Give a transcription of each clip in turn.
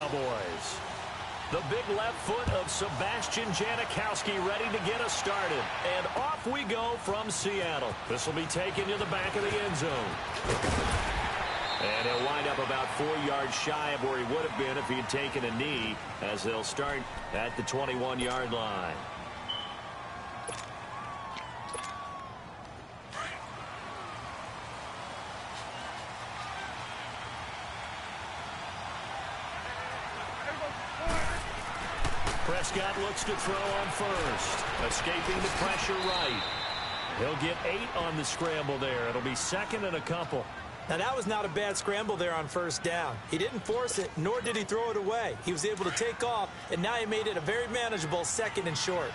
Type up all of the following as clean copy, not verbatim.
Cowboys. The big left foot of Sebastian Janikowski ready to get us started. And off we go from Seattle. This will be taken to the back of the end zone. And he'll wind up about 4 yards shy of where he would have been if he had taken a knee, as they'll start at the 21-yard line. Prescott looks to throw on first. Escaping the pressure right. He'll get 8 on the scramble there. It'll be second and a couple. Now, that was not a bad scramble there on first down. He didn't force it, nor did he throw it away. He was able to take off, and now he made it a very manageable second and short.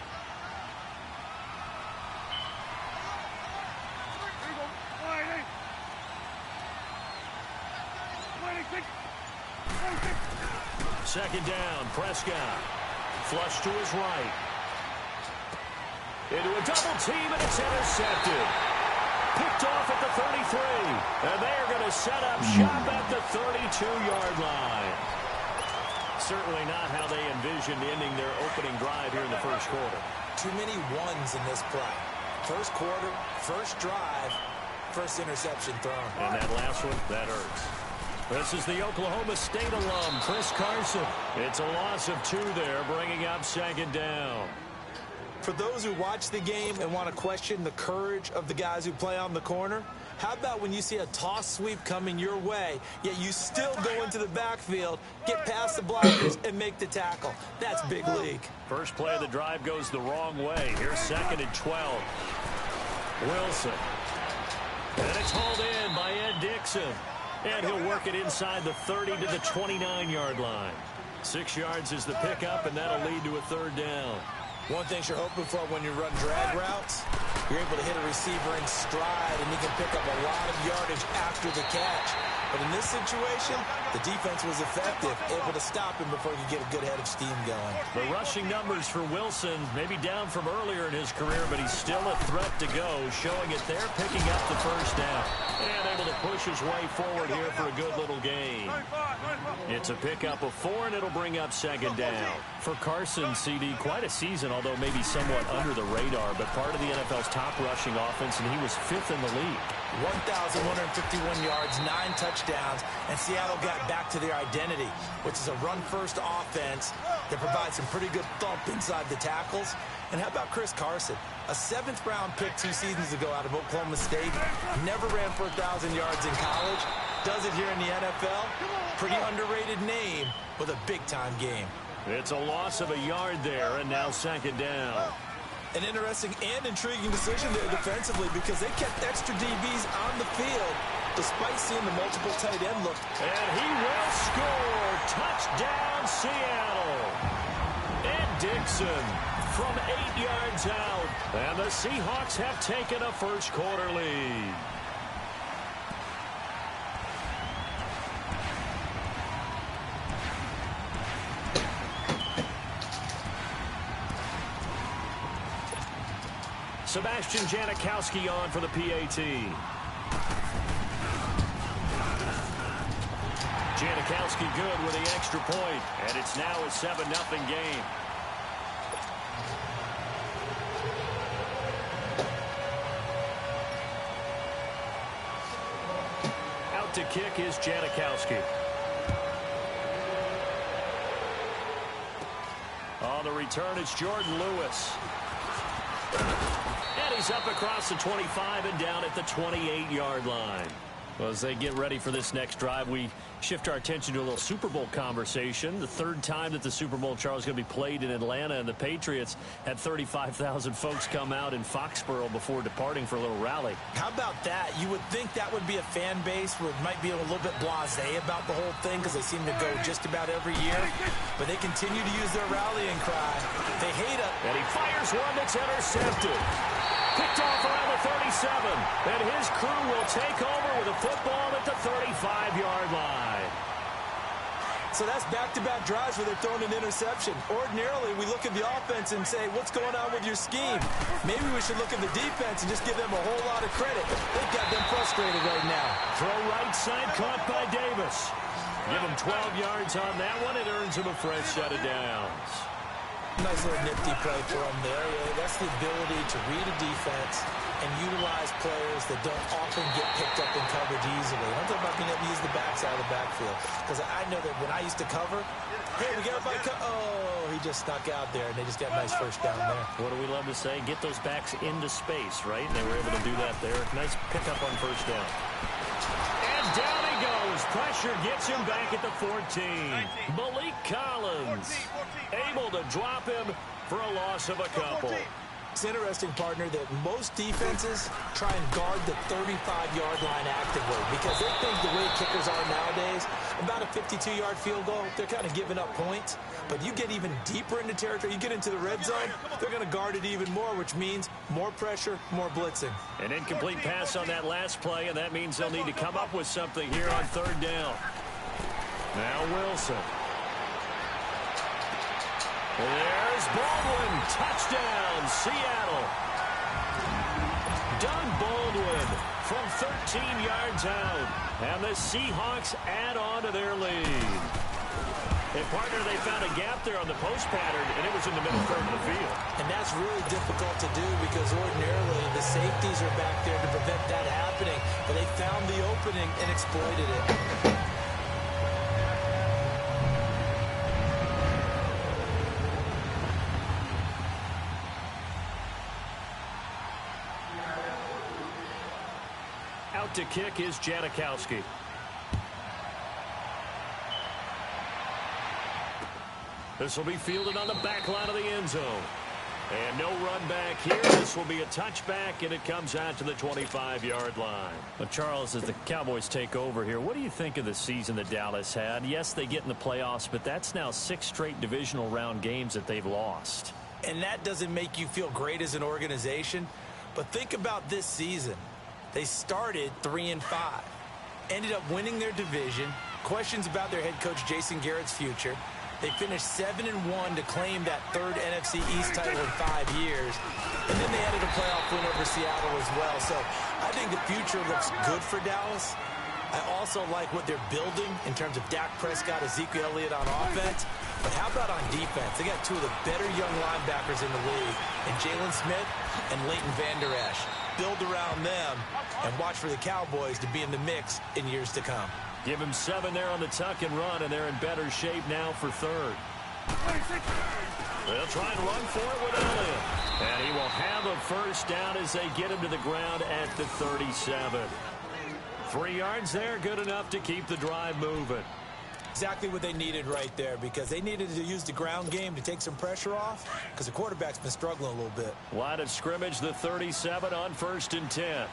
Second down, Prescott. Flush to his right. Into a double team, and it's intercepted. Picked off at the 33. And they're going to set up shop at the 32-yard line. Certainly not how they envisioned ending their opening drive here in the first quarter. Too many ones in this play. First quarter, first drive, first interception thrown. And that last one, that hurts. This is the Oklahoma State alum, Chris Carson. It's a loss of 2 there, bringing up second down. For those who watch the game and want to question the courage of the guys who play on the corner, how about when you see a toss sweep coming your way, yet you still go into the backfield, get past the blockers, and make the tackle? That's big league. First play of the drive goes the wrong way. Here's second and 12. Wilson. And it's hauled in by Ed Dixon. And he'll work it inside the 30 to the 29-yard line. 6 yards is the pickup, and that'll lead to a third down. One thing you're hoping for when you run drag routes, you're able to hit a receiver in stride, and he can pick up a lot of yardage after the catch. But in this situation, the defense was effective, able to stop him before he could get a good head of steam going. The rushing numbers for Wilson, maybe down from earlier in his career, but he's still a threat to go, showing it there, picking up the first down. And able to push his way forward here for a good little gain. It's a pickup of 4, and it'll bring up second down. For Carson, CD, quite a season, although maybe somewhat under the radar, but part of the NFL's top rushing offense, and he was 5th in the league. 1,151 yards, 9 touchdowns, and Seattle got back to their identity, which is a run-first offense that provides some pretty good thump inside the tackles. And how about Chris Carson? A 7th-round pick 2 seasons ago out of Oklahoma State. Never ran for 1,000 yards in college. Does it here in the NFL. Pretty underrated name with a big-time game. It's a loss of a yard there, and now second down. An interesting and intriguing decision there defensively, because they kept extra DBs on the field despite seeing the multiple tight end look. And he will score. Touchdown, Seattle. Ed Dixon from 8 yards out. And the Seahawks have taken a first quarter lead. Sebastian Janikowski on for the PAT. Janikowski good with the extra point, and it's now a 7-0 game. Out to kick is Janikowski. On the return, it's Jordan Lewis. And he's up across the 25 and down at the 28-yard line. Well, as they get ready for this next drive, we shift our attention to a little Super Bowl conversation. The 3rd time that the Super Bowl, Charles, is going to be played in Atlanta, and the Patriots had 35,000 folks come out in Foxborough before departing for a little rally. How about that? You would think that would be a fan base where it might be a little bit blasé about the whole thing, because they seem to go just about every year. But they continue to use their rallying cry. They hate it. And he fires one that's intercepted. Picked off around the 37, and his crew will take over with a football at the 35-yard line. So that's back-to-back drives where they're throwing an interception. Ordinarily, we look at the offense and say, what's going on with your scheme? Maybe we should look at the defense and just give them a whole lot of credit. They've got them frustrated right now. Throw right side, caught by Davis. Give him 12 yards on that one. It earns him a fresh set of downs. Nice little nifty play for him there. That's the ability to read a defense and utilize players that don't often get picked up in coverage easily. I'm talking about being able to use the backside of the backfield. Because I know that when I used to cover, hey, we got everybody oh, he just snuck out there, and they just got a nice first down there. What do we love to say? Get those backs into space, right? And they were able to do that there. Nice pickup on first down. And down he goes. Pressure gets him back at the 14. Malik Collins able to drop him for a loss of a couple. It's interesting, partner, that most defenses try and guard the 35-yard line actively because they think the way kickers are nowadays, about a 52-yard field goal, they're kind of giving up points. But you get even deeper into territory, you get into the red zone, they're going to guard it even more, which means more pressure, more blitzing. An incomplete pass on that last play, and that means they'll need to come up with something here on third down. Now Wilson. There's Baldwin. Touchdown, Seattle. Doug Baldwin from 13 yards out. And the Seahawks add on to their lead. And, partner, they found a gap there on the post pattern, and it was in the middle third of the field. And that's really difficult to do because ordinarily the safeties are back there to prevent that happening. But they found the opening and exploited it. Out to kick is Janikowski. This will be fielded on the back line of the end zone. And no run back here. This will be a touchback, and it comes out to the 25-yard line. Well, Charles, as the Cowboys take over here, what do you think of the season that Dallas had? Yes, they get in the playoffs, but that's now 6 straight divisional round games that they've lost. And that doesn't make you feel great as an organization. But think about this season. They started 3-5, ended up winning their division. Questions about their head coach Jason Garrett's future. They finished 7-1 to claim that third NFC East title in 5 years. And then they added a playoff win over Seattle as well. So I think the future looks good for Dallas. I also like what they're building in terms of Dak Prescott, Ezekiel Elliott on offense. But how about on defense? They got 2 of the better young linebackers in the league, and Jalen Smith and Leighton Vander Esch. Build around them and watch for the Cowboys to be in the mix in years to come. Give him 7 there on the tuck and run, and they're in better shape now for third. They'll try and run for it with Elliott. And he will have a first down as they get him to the ground at the 37. 3 yards there, good enough to keep the drive moving. Exactly what they needed right there because they needed to use the ground game to take some pressure off because the quarterback's been struggling a little bit. Line of scrimmage, the 37 on 1st and 10.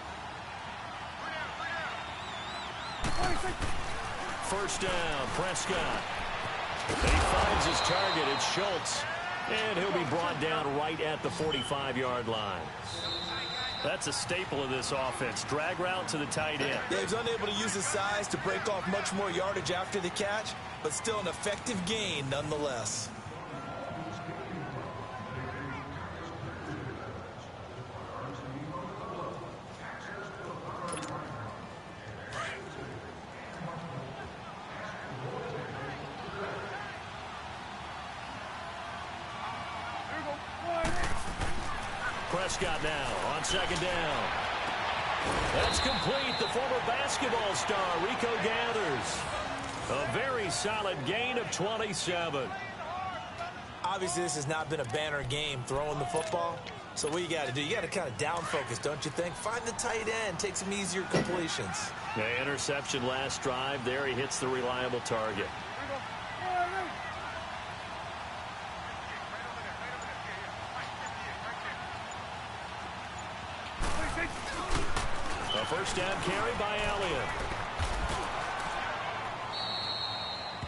First down, Prescott. And he finds his target. It's Schultz. And he'll be brought down right at the 45-yard line. That's a staple of this offense. Drag route to the tight end. Yeah, he's unable to use his size to break off much more yardage after the catch, but still an effective gain nonetheless. Prescott now on 2nd down. That's complete. The former basketball star, Rico gathers. A very solid gain of 27. Obviously, this has not been a banner game throwing the football. So what you got to do, you got to kind of down focus, don't you think? Find the tight end, take some easier completions. The interception last drive. There he hits the reliable target. A first down carry by Elliott.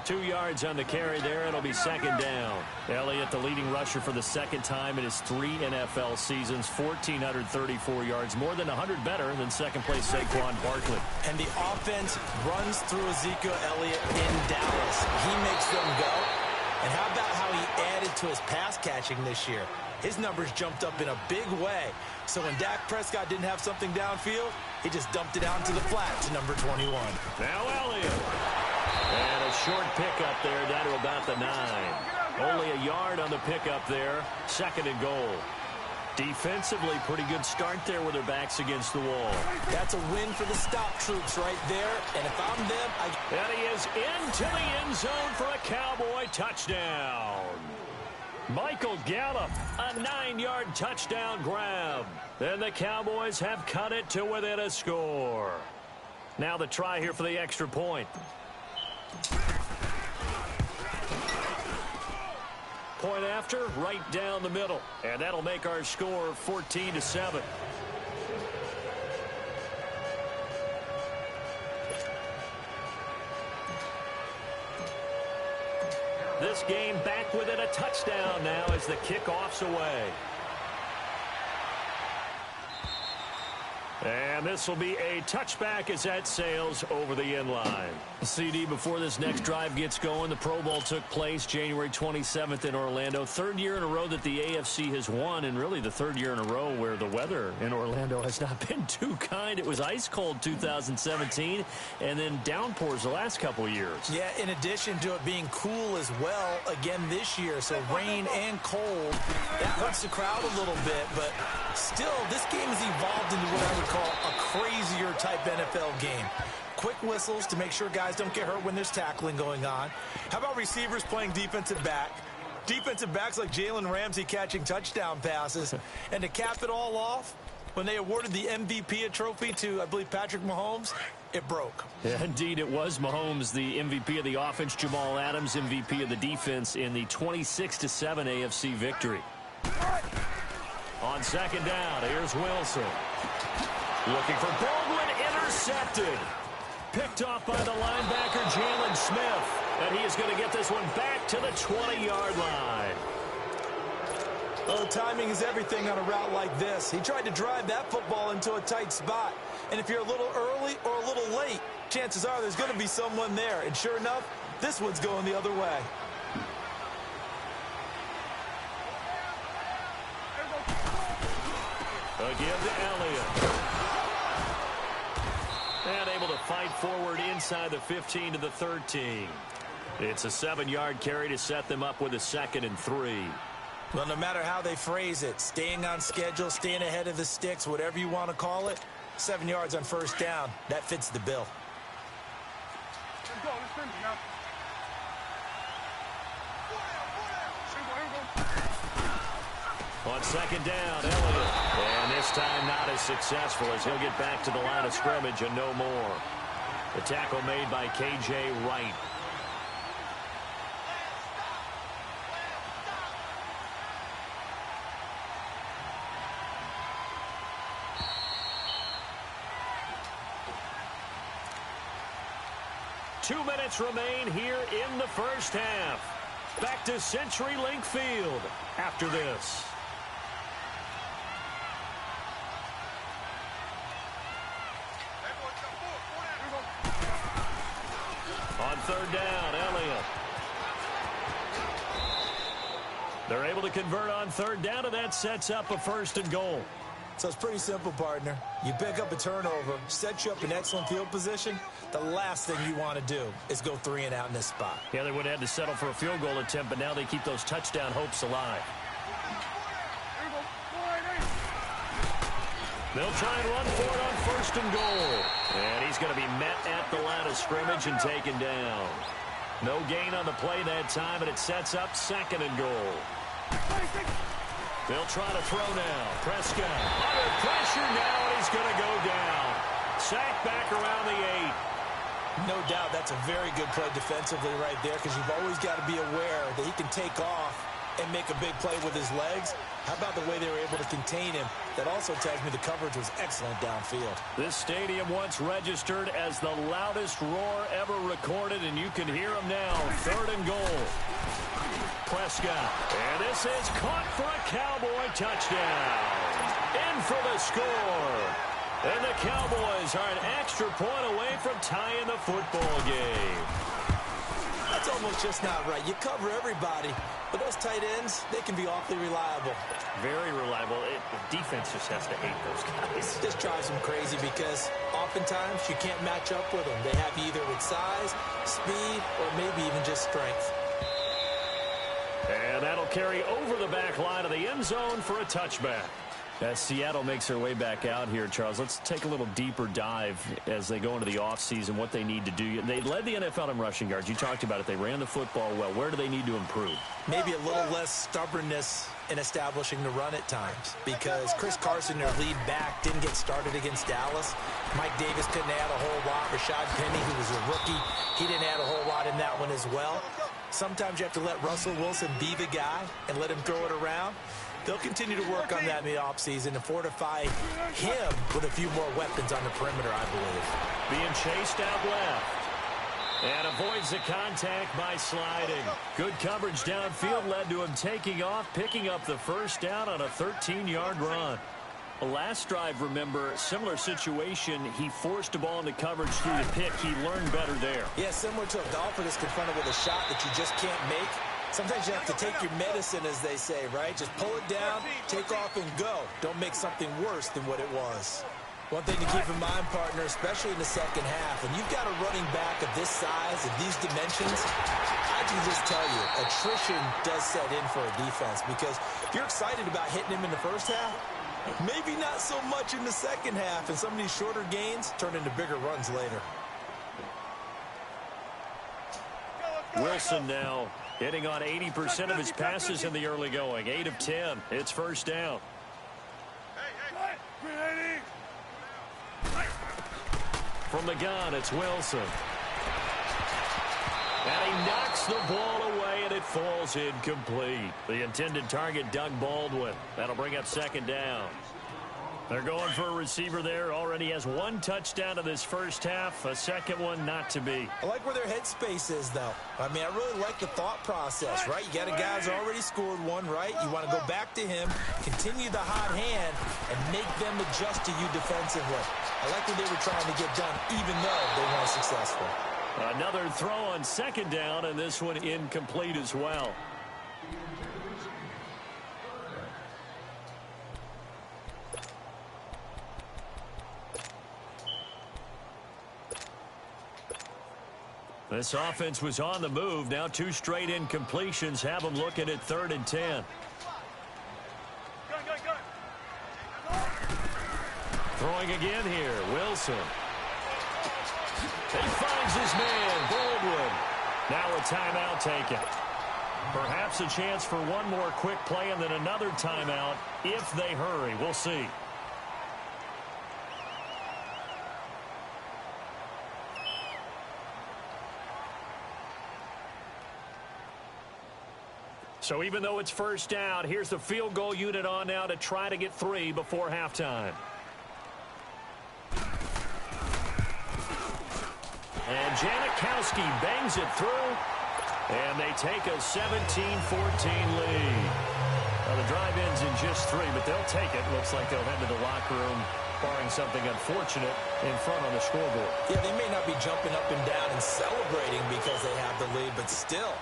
2 yards on the carry there. It'll be 2nd down. Elliott, the leading rusher for the 2nd time in his 3 NFL seasons. 1,434 yards, more than 100 better than second-place Saquon Barkley. And the offense runs through Ezekiel Elliott in Dallas. He makes them go. And how about how he added to his pass catching this year? His numbers jumped up in a big way. So when Dak Prescott didn't have something downfield, he just dumped it out into the flat to number 21. Now Elliott. And a short pickup there down to about the 9. Only a yard on the pickup there. 2nd and goal. Defensively, pretty good start there with their backs against the wall. That's a win for the stop troops right there. And if I'm them, And he is into the end zone for a Cowboy touchdown. Michael Gallup, a 9-yard touchdown grab. And the Cowboys have cut it to within a score. Now the try here for the extra point. Point after, right down the middle. And that'll make our score 14-7. This game back within a touchdown now as the kickoff's away. And this will be a touchback as that sails over the end line. CD, before this next drive gets going, the Pro Bowl took place January 27th in Orlando. 3rd year in a row that the AFC has won, and really the 3rd year in a row where the weather in Orlando has not been too kind. It was ice cold 2017, and then downpours the last couple of years. Yeah, in addition to it being cool as well again this year, so rain and cold, that hurts the crowd a little bit, but still, this game has evolved into what I would call a crazier type NFL game. Quick whistles to make sure guys don't get hurt when there's tackling going on. How about receivers playing defensive back? Defensive backs like Jalen Ramsey catching touchdown passes. And to cap it all off, when they awarded the MVP trophy to, I believe, Patrick Mahomes, it broke. Yeah, indeed, it was Mahomes, the MVP of the offense, Jamal Adams, MVP of the defense in the 26-7 AFC victory. On 2nd down, here's Wilson. Looking for Baldwin, intercepted. Picked off by the linebacker, Jalen Smith. And he is going to get this one back to the 20-yard line. Oh, timing is everything on a route like this. He tried to drive that football into a tight spot. And if you're a little early or a little late, chances are there's going to be someone there. And sure enough, this one's going the other way. Again to Elliott. And able to fight forward inside the 15 to the 13. It's a 7-yard carry to set them up with a 2nd and 3. Well, no matter how they phrase it, staying on schedule, staying ahead of the sticks, whatever you want to call it, 7 yards on 1st down, that fits the bill. On 2nd down, Elliott. And this time not as successful as he'll get back to the line of scrimmage and no more. The tackle made by K.J. Wright. Two minutes remain here in the first half. Back to CenturyLink Field after this. On 3rd down, Elliott. They're able to convert on 3rd down, and that sets up a 1st and goal. So it's pretty simple, partner. You pick up a turnover, set you up in excellent field position. The last thing you want to do is go 3 and out in this spot. Yeah, they would have had to settle for a field goal attempt, but now they keep those touchdown hopes alive. They'll try and run for it on 1st and goal. And he's going to be met at the line of scrimmage and taken down. No gain on the play that time, and it sets up 2nd and goal. They'll try to throw now. Prescott under pressure now, and he's going to go down. Sacked back around the 8. No doubt that's a very good play defensively right there, because you've always got to be aware that he can take off and make a big play with his legs. How about the way they were able to contain him? That also tells me the coverage was excellent downfield. This stadium once registered as the loudest roar ever recorded, and you can hear him now. 3rd and goal. Prescott. And this is caught for a Cowboy touchdown. In for the score. And the Cowboys are an extra point away from tying the football game. That's almost just not right. You cover everybody, but those tight ends, they can be awfully reliable. Very reliable. The defense just has to hate those guys. This drives them crazy because oftentimes you can't match up with them. They have you either with size, speed, or maybe even just strength. And that'll carry over the back line of the end zone for a touchback. As Seattle makes their way back out here, Charles, let's take a little deeper dive as they go into the offseason, what they need to do. They led the NFL in rushing yards. You talked about it. They ran the football well. Where do they need to improve? Maybe a little less stubbornness in establishing the run at times, because Chris Carson, their lead back, didn't get started against Dallas. Mike Davis couldn't add a whole lot. Rashad Penny, who was a rookie, he didn't add a whole lot in that one as well. Sometimes you have to let Russell Wilson be the guy and let him throw it around. They'll continue to work on that in the offseason to fortify him with a few more weapons on the perimeter, I believe. Being chased out left. And avoids the contact by sliding. Good coverage downfield led to him taking off, picking up the first down on a 13-yard run. The last drive, remember, similar situation. He forced the ball into coverage through the pick. He learned better there. Yeah, similar to a golfer that's confronted with a shot that you just can't make. Sometimes you have to take your medicine, as they say, right? Just pull it down, take off, and go. Don't make something worse than what it was. One thing to keep in mind, partner, especially in the second half, when you've got a running back of this size and these dimensions, I can just tell you, attrition does set in for a defense, because if you're excited about hitting him in the first half, maybe not so much in the second half, and some of these shorter gains turn into bigger runs later. Wilson now hitting on 80% of his passes in the early going. 8 of 10. It's first down. From the gun, it's Wilson. And he knocks the ball away, and it falls incomplete. The intended target, Doug Baldwin. That'll bring up second down. They're going for a receiver there. Already has one touchdown in this first half. A second one not to be. I like where their headspace is, though. I mean, I really like the thought process, right? You got a guy who's already scored one, right? You want to go back to him, continue the hot hand, and make them adjust to you defensively. I like what they were trying to get done, even though they weren't successful. Another throw on second down, and this one incomplete as well. This offense was on the move. Now 2 straight incompletions have them looking at 3rd and 10. Throwing again here, Wilson. He finds his man, Baldwin. Now a timeout taken. Perhaps a chance for one more quick play and then another timeout if they hurry. We'll see. So even though it's first down, here's the field goal unit on now to try to get 3 before halftime. And Janikowski bangs it through, and they take a 17-14 lead. Well, the drive ends in just 3, but they'll take it. Looks like they'll head to the locker room, barring something unfortunate in front on the scoreboard. Yeah, they may not be jumping up and down and celebrating because they have the lead, but still,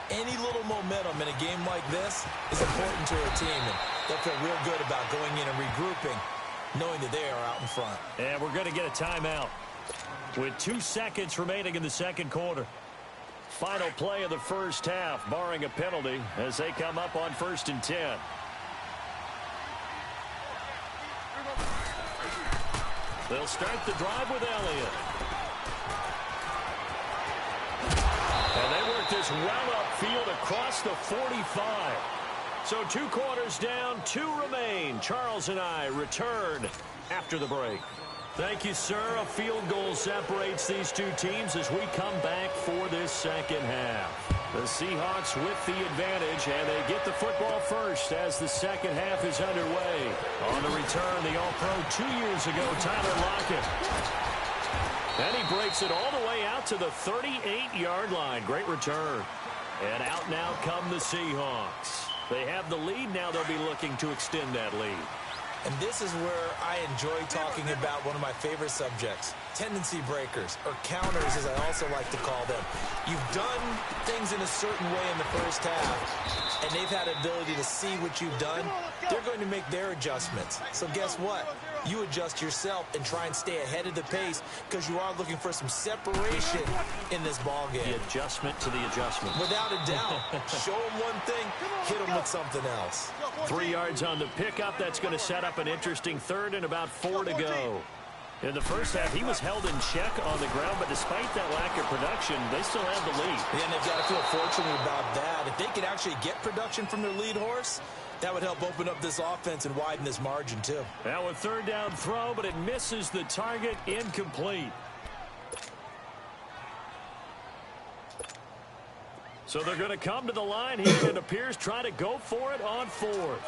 any little momentum in a game like this is important to a team, and they'll feel real good about going in and regrouping, knowing that they are out in front. And we're going to get a timeout with 2 seconds remaining in the second quarter. Final play of the first half, barring a penalty, as they come up on 1st and 10. They'll start the drive with Elliott. And they work this well upfield across the 45. So 2 quarters down, 2 remain. Charles and I return after the break. Thank you, sir. A field goal separates these 2 teams as we come back for this second half. The Seahawks with the advantage, and they get the football first as the second half is underway. On the return, the All-Pro 2 years ago, Tyler Lockett. And he breaks it all the way out to the 38-yard line. Great return. And out now come the Seahawks. They have the lead. Now they'll be looking to extend that lead. And this is where I enjoy talking about one of my favorite subjects, tendency breakers, or counters as I also like to call them. You've done things in a certain way in the first half, and they've had ability to see what you've done. They're going to make their adjustments. So guess what? You adjust yourself and try and stay ahead of the pace because you are looking for some separation in this ball game. The adjustment to the adjustment. Without a doubt. Show them one thing, hit them with something else. 3 yards on the pickup. That's going to set up an interesting third and about 4 to go. In the first half, he was held in check on the ground, but despite that lack of production, they still have the lead. Yeah, and they've got to feel fortunate about that. If they could actually get production from their lead horse, that would help open up this offense and widen this margin, too. Now a third down throw, but it misses the target. Incomplete. So they're going to come to the line here, and it appears trying to go for it on fourth.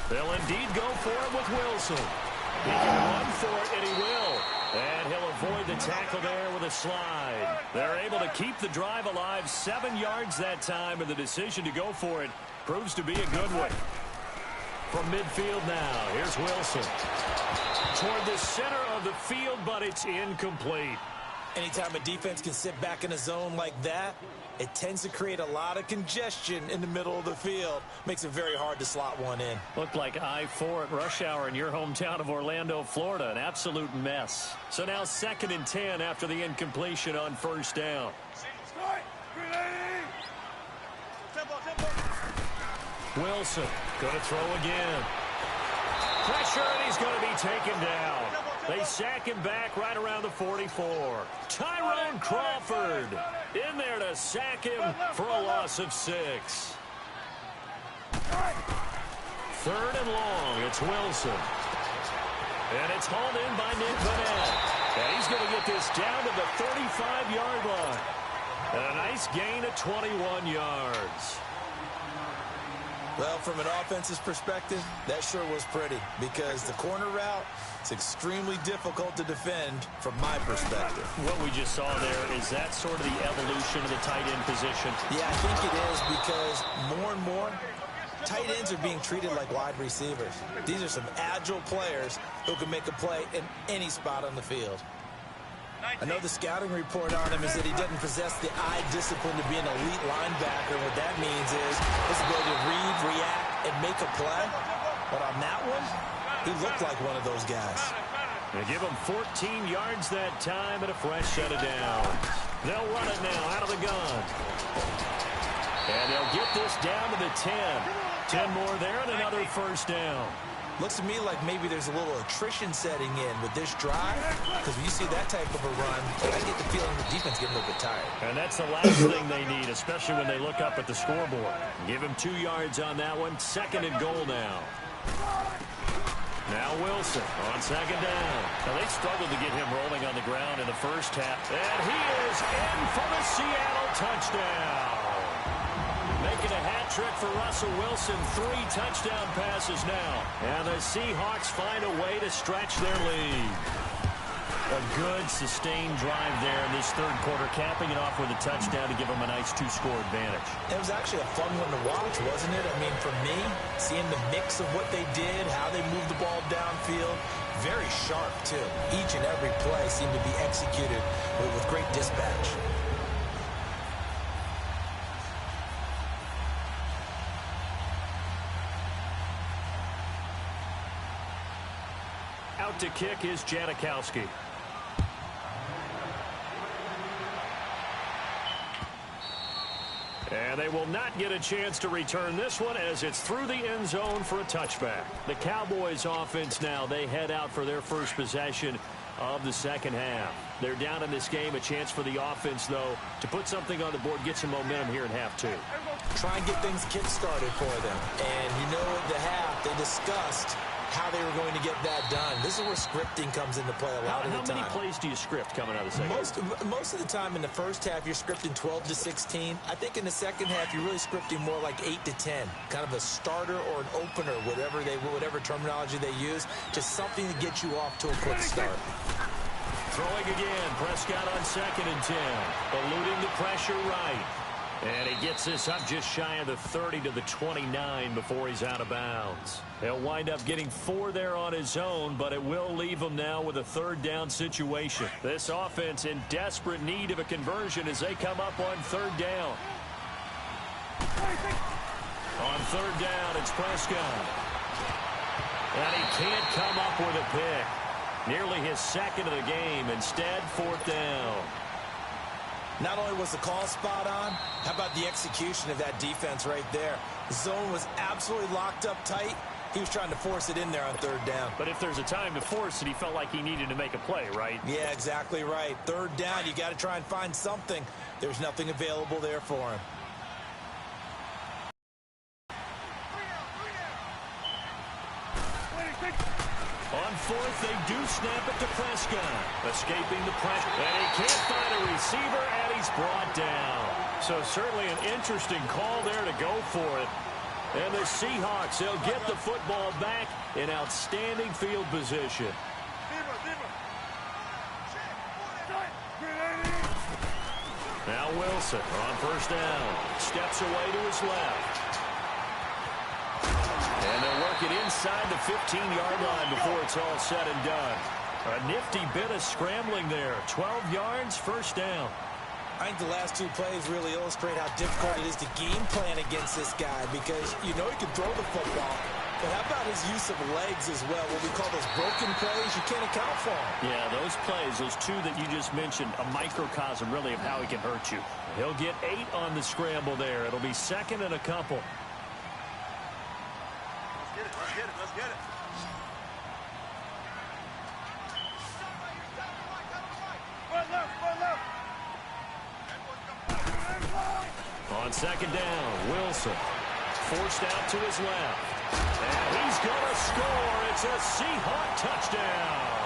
They'll indeed go for it with Wilson. He can run for it, and he will. And he'll avoid the tackle there with a slide. They're able to keep the drive alive 7 yards that time, and the decision to go for it proves to be a good one. From midfield now, here's Wilson. Toward the center of the field, but it's incomplete. Anytime a defense can sit back in a zone like that, it tends to create a lot of congestion in the middle of the field. Makes it very hard to slot one in. Looked like I-4 at rush hour in your hometown of Orlando, Florida. An absolute mess. So now 2nd and 10 after the incompletion on first down. Wilson going to throw again. Pressure, and he's going to be taken down. They sack him back right around the 44. Tyrone Crawford in there to sack him for a loss of 6. 3rd and long. It's Wilson. And it's hauled in by Nick Vanette. And he's going to get this down to the 35-yard line. And a nice gain of 21 yards. Well, from an offensive perspective, that sure was pretty because the corner route is extremely difficult to defend from my perspective. What we just saw there, is that sort of the evolution of the tight end position? Yeah, I think it is because more and more, tight ends are being treated like wide receivers. These are some agile players who can make a play in any spot on the field. I know the scouting report on him is that he doesn't possess the eye discipline to be an elite linebacker. What that means is his ability to read, react, and make a play. But on that one, he looked like one of those guys. They give him 14 yards that time and a fresh set of downs. They'll run it now out of the gun. And they'll get this down to the 10. 10 more there and another first down. Looks to me like maybe there's a little attrition setting in with this drive, because when you see that type of a run, I get the feeling the defense getting a little bit tired. And that's the last thing they need, especially when they look up at the scoreboard. Give him 2 yards on that one. 2nd and goal now. Now Wilson on 2nd down. Now they struggled to get him rolling on the ground in the first half. And he is in for the Seattle touchdown. Making a hat trick for Russell Wilson. 3 touchdown passes now. And the Seahawks find a way to stretch their lead. A good sustained drive there in this third quarter, capping it off with a touchdown to give them a nice 2-score advantage. It was actually a fun one to watch, wasn't it? I mean, for me, seeing the mix of what they did, how they moved the ball downfield, very sharp, too. Each and every play seemed to be executed with great dispatch. Out to kick is Janikowski. And they will not get a chance to return this one as it's through the end zone for a touchback. The Cowboys offense now, they head out for their first possession of the second half. They're down in this game. A chance for the offense, though, to put something on the board, get some momentum here in half 2. Try and get things kick-started for them. And you know at the half, they discussed how they were going to get that done. This is where scripting comes into play a lot of the time. How many plays do you script coming out of the second half? Most of the time in the first half, you're scripting 12 to 16. I think in the second half, you're really scripting more like 8 to 10. Kind of a starter or an opener, whatever terminology they use, just something to get you off to a quick start. Throwing again. Prescott on 2nd and 10. Eluding the pressure right. And he gets this up just shy of the 30 to the 29 before he's out of bounds. He'll wind up getting 4 there on his own, but it will leave him now with a third down situation. This offense in desperate need of a conversion as they come up on third down. On third down, it's Prescott. And he can't come up with a pick. Nearly his second of the game. Instead, fourth down. Not only was the call spot on, how about the execution of that defense right there? The zone was absolutely locked up tight. He was trying to force it in there on third down. But if there's a time to force it, he felt like he needed to make a play, right? Yeah, exactly right. Third down, you got to try and find something. There's nothing available there for him. On fourth, they do snap it to Prescott. Escaping the pressure. And he can't find a receiver, and he's brought down. So certainly an interesting call there to go for it. And the Seahawks, they'll get the football back in outstanding field position. Now Wilson on first down. Steps away to his left. And they'll work it inside the 15-yard line before it's all said and done. A nifty bit of scrambling there. 12 yards, first down. I think the last two plays really illustrate how difficult it is to game plan against this guy because you know he can throw the football. But how about his use of legs as well? What we call those broken plays, you can't account for them. Yeah, those plays, those two that you just mentioned, a microcosm really of how he can hurt you. He'll get 8 on the scramble there. It'll be second and a couple. Let's get it. On second down, Wilson forced out to his left. And he's going to score. It's a Seahawk touchdown.